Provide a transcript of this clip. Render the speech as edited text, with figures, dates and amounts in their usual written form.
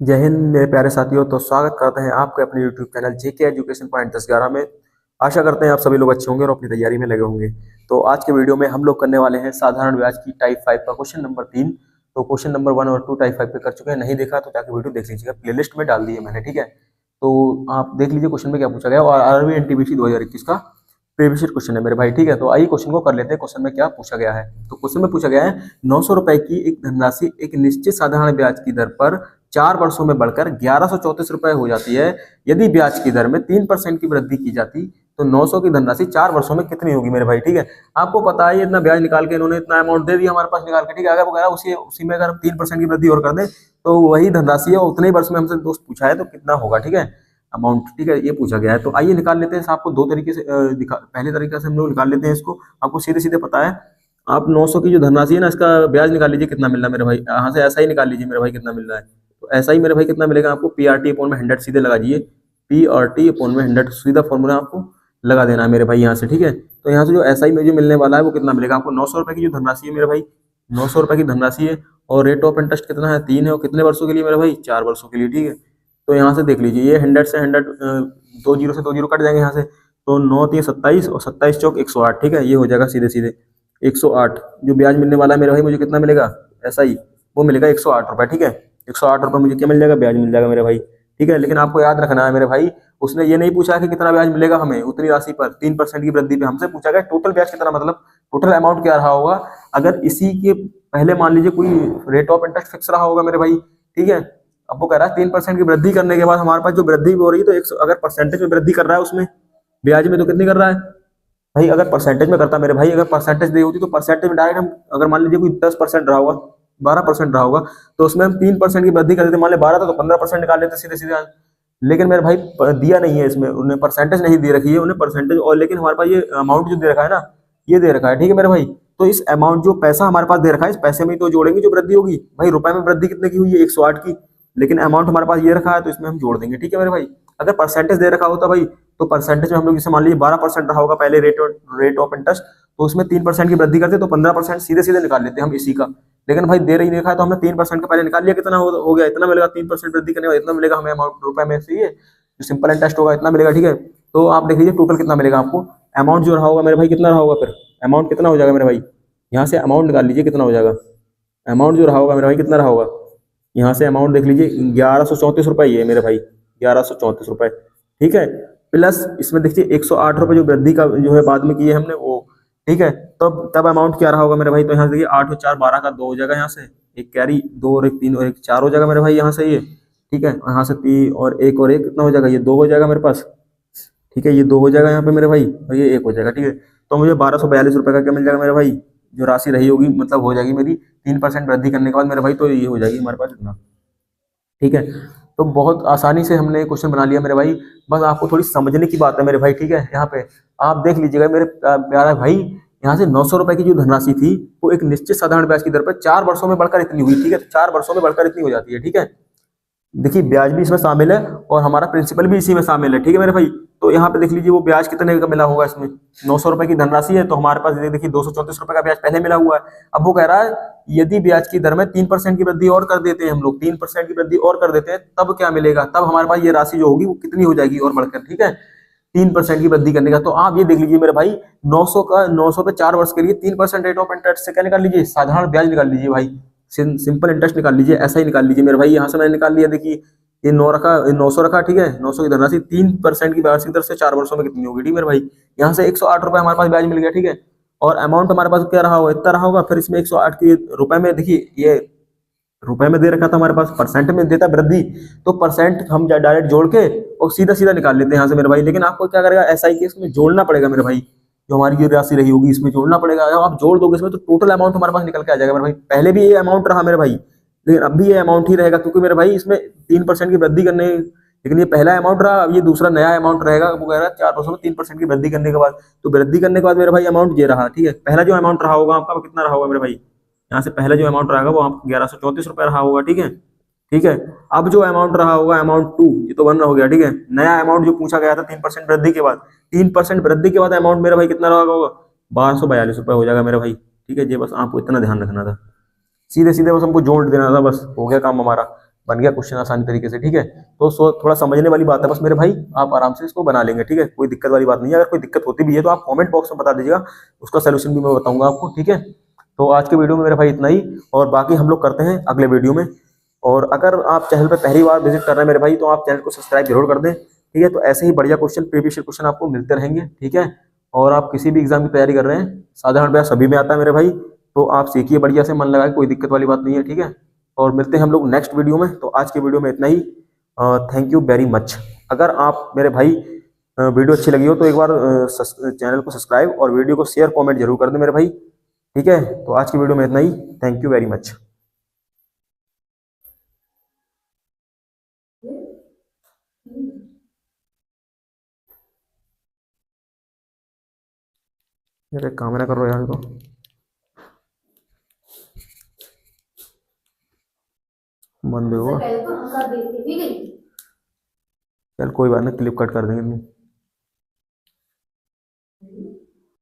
जय हिंद मेरे प्यारे साथियों। तो स्वागत करते हैं आपके अपने YouTube चैनल जेके एजुकेशन पॉइंट 10-11 में। आशा करते हैं आप सभी लोग अच्छे होंगे और अपनी तैयारी में लगे होंगे। तो आज के वीडियो में हम लोग करने वाले हैं साधारण ब्याज की टाइप 5 का क्वेश्चन नंबर 3। तो क्वेश्चन नंबर 1 और 2 टाइप 5 पे कर चुके हैं, नहीं देखा तो जाके वीडियो देख लीजिएगा, प्लेलिस्ट में डाल दिए मैंने, ठीक है। तो आप देख लीजिए क्वेश्चन में क्या पूछा गया, और आरआरबी एनटीपीसी 2021 का प्रीवियस ईयर क्वेश्चन है मेरे भाई, ठीक है। तो आइए क्वेश्चन को कर लेते हैं। क्वेश्चन में क्या पूछा गया है, तो क्वेश्चन में पूछा गया है 900 रुपए की एक धनराशि एक निश्चित साधारण ब्याज की दर पर 4 वर्षों में बढ़कर 1134 रुपए हो जाती है। यदि ब्याज की दर में 3% की वृद्धि की जाती तो 900 की धनराशि 4 वर्षों में कितनी होगी मेरे भाई, ठीक है। आपको पता है ये इतना ब्याज निकाल के इन्होंने इतना अमाउंट दे दिया हमारे पास निकाल के, ठीक है। अगर वगैरह उसी में अगर हम 3% की वृद्धि और कर दें तो वही धनराशि है, उतने ही वर्ष में हमसे दोस्त पूछा है तो कितना होगा, ठीक है, अमाउंट, ठीक है, ये पूछा गया है। तो आइए निकाल लेते हैं। आपको दो तरीके से पहले तरीके से हम लोग निकाल लेते हैं इसको। आपको सीधे सीधे पता है, आप 900 की जो धनराशि है ना, इसका ब्याज निकाल लीजिए कितना मिल रहा है मेरे भाई। यहाँ से ऐसा ही निकाल लीजिए मेरे भाई कितना मिल रहा है। तो ऐसा ही मेरे भाई कितना मिलेगा आपको, पीआरटी अपॉन में 100 सीधे लगा दीजिए, पीआरटी अपॉन में 100 सीधा फॉर्मूला आपको लगा देना है मेरे भाई यहाँ से, ठीक है। तो यहाँ से जो एसआई में जो मिलने वाला है वो कितना मिलेगा आपको, 900 रुपए की जो धनराशि है मेरे भाई, 900 रुपए की धनराशि है, और रेट ऑफ इंटरेस्ट कितना है, 3 है, और कितने वर्षों के लिए मेरे भाई, 4 वर्षों के लिए, ठीक है। तो यहाँ से देख लीजिए, ये 100 से 100 दो जीरो से दो जीरो कट जाएंगे यहाँ से, तो 9 3 27 और 27 चौक 108, ठीक है, ये हो जाएगा सीधे सीधे 108। जो ब्याज मिलने वाला है मेरे भाई मुझे कितना मिलेगा, ऐसा ही वो मिलेगा 108 रुपए, ठीक है। 108 रुपए मुझे क्या मिल जाएगा, ब्याज मिल जाएगा मेरे भाई, ठीक है। लेकिन आपको याद रखना है मेरे भाई, उसने ये नहीं पूछा कि कितना ब्याज मिलेगा हमें उतनी राशि पर 3% की वृद्धि पे, हमसे पूछा गया टोटल ब्याज कितना, मतलब टोटल अमाउंट क्या रहा होगा अगर इसी के पहले मान लीजिए कोई रेट ऑफ इंटरेस्ट फिक्स रहा होगा मेरे भाई, ठीक है। अब वो कह रहा है 3% की वृद्धि करने के बाद हमारे पास जो वृद्धि हो रही है, तो एक अगर परसेंटेज में वृद्धि कर रहा है उसमें ब्याज में, तो कितनी कर रहा है भाई, अगर परसेंटेज में करता मेरे भाई, अगर परसेंटेज दी होती तो परसेंटेज में डायरेक्ट हम, अगर मान लीजिए कोई 10% रहा होगा, 12% रहा होगा, तो उसमें हम 3% की वृद्धि कर देते, मान लीजिए 12 था तो 15% निकाल लेते सीधे सीधे। लेकिन मेरे भाई दिया नहीं है इसमें, उन्हें परसेंटेज नहीं दे रखी है, उन्हें परसेंटेज, और लेकिन हमारे पास ये अमाउंट जो दे रखा है ना, ये दे रखा है, ठीक है मेरे भाई। तो इस अमाउंट जो पैसा हमारे पास दे रखा है, इस पैसे में ही तो जोड़ेंगे जो वृद्धि होगी भाई। रुपए में वृद्धि कितने की हुई है, 108 की, लेकिन अमाउंट हमारे पास ये रखा है तो इसमें हम जोड़ देंगे, ठीक है मेरे भाई। अगर परसेंटेज दे रखा होता भाई, तो परसेंटेज में हम लोग जैसे मान लीजिए 12% रहा होगा पहले रेट ऑफ इंटरेस्ट, तो उसमें 3% की वृद्धि करते तो 15% सीधे सीधे निकाल लेते हम इसी का। लेकिन भाई दे रही नहीं रखा है तो हमने 3% का पहले निकाल लिया, कितना हो गया, इतना मिलेगा, 3% वृद्धि करने का इतना मिलेगा हमें अमाउंट रुपए में से, ये जो सिंपल इंटरेस्ट होगा इतना मिलेगा, ठीक है। तो आप देख लीजिए टोटल कितना मिलेगा आपको, अमाउंट जो रहा होगा मेरे भाई कितना रहा होगा, फिर अमाउंट कितना हो जाएगा मेरे भाई, यहाँ से अमाउंट निकाल लीजिए कितना हो जाएगा, अमाउंट जो रहा होगा मेरे भाई कितना रहा होगा, यहाँ से अमाउंट देख लीजिए 1134 रुपए ही है मेरे भाई, 1134 रुपए, ठीक है। प्लस इसमें देखिए 108 रुपए जो वृद्धि का जो है बाद में किए हमने वो, ठीक है। तब अमाउंट क्या रहा होगा मेरे भाई, तो यहाँ से देखिए 8 और 4 12 का 2 हो जाएगा, यहाँ से एक कैरी 2 और 1 3 और 1 4 हो जाएगा मेरे भाई यहाँ से ये, ठीक है। यहाँ से 3 और 1 और 1 कितना हो जाएगा, ये 2 हो जाएगा मेरे पास, ठीक है, ये 2 हो जाएगा यहाँ पे मेरे भाई, और ये 1 हो जाएगा, ठीक है। तो मुझे 1242 रुपए का क्या मिल जाएगा मेरे भाई, जो राशि रही होगी, मतलब हो जाएगी मेरी 3% वृद्धि करने के बाद मेरे भाई, तो ये हो जाएगी हमारे पास इतना, ठीक है। तो बहुत आसानी से हमने क्वेश्चन बना लिया मेरे भाई, बस आपको थोड़ी समझने की बात है मेरे भाई, ठीक है। यहाँ पे आप देख लीजिएगा मेरे प्यारा भाई, यहाँ से 900 रुपए की जो धनराशि थी वो एक निश्चित साधारण ब्याज की दर पर 4 वर्षों में बढ़कर इतनी हुई, ठीक है। 4 वर्षों में बढ़कर इतनी हो जाती है, ठीक है। देखिए ब्याज भी इसमें शामिल है और हमारा प्रिंसिपल भी इसी में शामिल है, ठीक है मेरे भाई। तो यहाँ पे देख लीजिए वो ब्याज कितने का मिला होगा इसमें, 900 रुपए की धनराशि है तो हमारे पास देखिए 234 रुपए का ब्याज पहले मिला हुआ है। अब वो कह रहा है यदि ब्याज की दर में 3% की वृद्धि और कर देते हैं हम लोग, 3% की वृद्धि और कर देते हैं, तब क्या मिलेगा, तब हमारे पास ये राशि जो होगी वो कितनी हो जाएगी और बढ़कर, ठीक है, 3% की वृद्धि करने का। तो आप ये देख लीजिए मेरे भाई, 900 का 900 पे 4 वर्ष के लिए 3% रेट ऑफ इंटरेस्ट से क्या निकाल लीजिए, साधारण ब्याज निकाल लीजिए भाई, सिंपल इंटरेस्ट निकाल लीजिए, ऐसा ही निकाल लीजिए मेरे भाई। यहाँ से मैंने निकाल लिया, देखिए ये 900 रखा, ठीक है, 900 की धनराशि 3% की वार्षिक दर से 4 वर्षों में कितनी होगी, ठीक है मेरे भाई। यहाँ से 108 रुपए हमारे पास ब्याज मिल गया, ठीक है। और अमाउंट हमारे पास क्या रहा होगा, इतना रहा होगा, फिर इसमें 108 के रुपए में, देखिए ये रुपए में दे रखा था हमारे पास, परसेंट में देता वृद्धि, तो परसेंट हम डायरेक्ट जोड़ के और सीधा सीधा निकाल लेते हैं यहाँ से मेरे भाई। लेकिन आपको क्या करेगा, एसआई के इसमें जोड़ना पड़ेगा मेरे भाई, जो हमारी ये राशि रही होगी इसमें जोड़ना पड़ेगा। अगर आप जोड़ दोगे इसमें तो टोटल अमाउंट हमारे पास निकल के आ जाएगा मेरे भाई। पहले भी ये अमाउंट रहा मेरे भाई, लेकिन अब भी ये अमाउंट ही रहेगा, क्योंकि मेरे भाई इसमें 3% की वृद्धि करने, लेकिन ये पहला अमाउंट रहा, अब ये दूसरा नया अमाउंट रहेगा, वो कह रहा है 4 वर्षों में 3% की वृद्धि करने के बाद। तो वृद्धि करने के बाद मेरे भाई अमाउंट ये रहा, ठीक है। पहला जो अमाउंट रहा होगा आपका वो कितना रहा होगा मेरे भाई, यहाँ से पहले जो अमाउंट रहेगा वो आपको 1134 रुपए रहा होगा, ठीक है, ठीक है। अब जो अमाउंट रहा होगा अमाउंट 2, ये तो 1 हो गया, ठीक है। नया अमाउंट जो पूछा गया था 3% वृद्धि के बाद, 3% वृद्धि के बाद अमाउंट मेरे भाई कितना रहा होगा, 1242 रुपए हो जाएगा मेरे भाई, ठीक है। ये बस आपको इतना ध्यान रखना था, सीधे सीधे बस हमको जोड़ देना था, बस हो गया काम हमारा। बन गया क्वेश्चन आसानी तरीके से, ठीक है। तो थोड़ा समझने वाली बात है बस मेरे भाई, आप आराम से इसको बना लेंगे, ठीक है, कोई दिक्कत वाली बात नहीं है। अगर कोई दिक्कत होती भी है तो आप कमेंट बॉक्स में बता दीजिएगा, उसका सोल्यूशन भी मैं बताऊंगा आपको, ठीक है। तो आज के वीडियो में मेरे भाई इतना ही, और बाकी हम लोग करते हैं अगले वीडियो में। और अगर आप चैनल पर पहली बार विजिट कर रहे हैं मेरे भाई, तो आप चैनल को सब्सक्राइब जरूर कर दें, ठीक है। तो ऐसे ही बढ़िया क्वेश्चन, प्रीवियस क्वेश्चन आपको मिलते रहेंगे, ठीक है। और आप किसी भी एग्जाम की तैयारी कर रहे हैं, साधारण ब्याज सभी में आता है मेरे भाई, तो आप सीखिए बढ़िया से, मन लगाए, कोई दिक्कत वाली बात नहीं है, ठीक है। और मिलते हैं हम लोग नेक्स्ट वीडियो में। तो आज के वीडियो में इतना ही, थैंक यू वेरी मच। अगर आप मेरे भाई वीडियो अच्छी लगी हो तो एक बार चैनल को सब्सक्राइब और वीडियो को शेयर कमेंट जरूर कर दें मेरे भाई, ठीक है। तो आज की वीडियो में इतना ही, थैंक यू वेरी मच। यार काम ना करो यार, तो बंद हुआ। चल कोई बात नहीं, क्लिप कट कर देंगे।